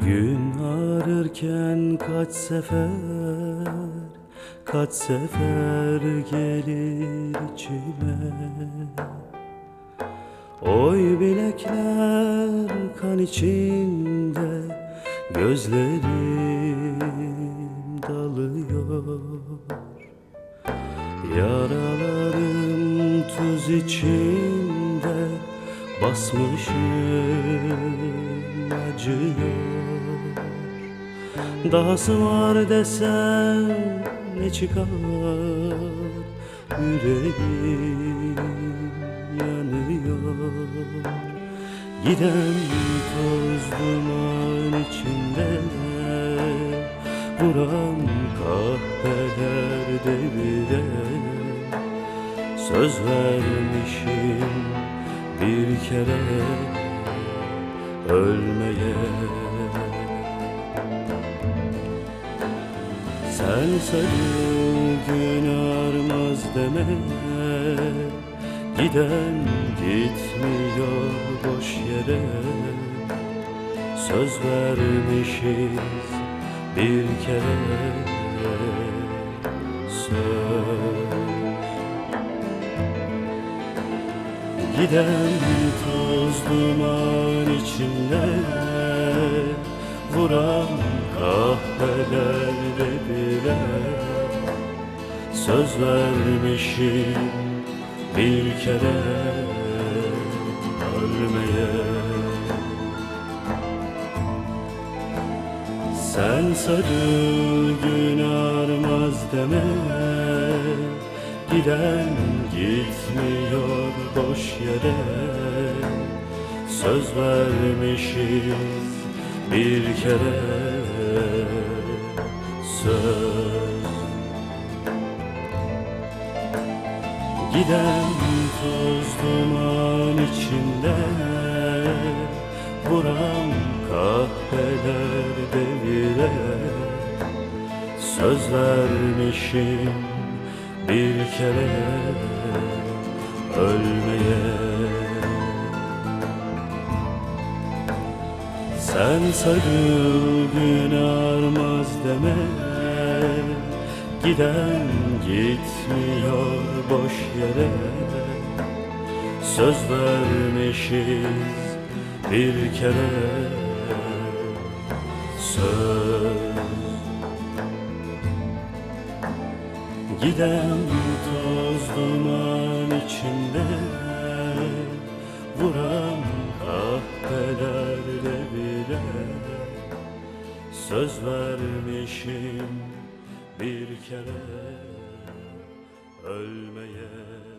Gün ağrırken kaç sefer gelir içime. Oy bilekler kan içinde, gözlerim dalıyor. Yaralarım tuz içinde, basmışım acıyor. Dahası var desem ne çıkar, yüreğim yanıyor. Giden toz duman içinde, vuran kahveler devire. Söz vermişim bir kere ölmeye. Sen sarıl gün ağarmaz deme, giden gitmiyor boş yere. Söz vermişiz bir kere, söz. Giden toz duman içinde, vuran kahvelerde bile. Söz vermişim bir kere ölmeye. Sen sarıl gün ağarmaz deme, giden gitmiyor boş yere. Söz vermişiz bir kere, söz. Giden toz duman içinde, vuran kahveler devire. Söz vermişim bir kere ölmeye. Sen sarıl gün ağarmaz deme, giden gitmiyor boş yere. Söz vermişiz bir kere, söz. Giden toz duman içinde, vuran kahvelerde bile. Söz vermişim bir kere ölmeye.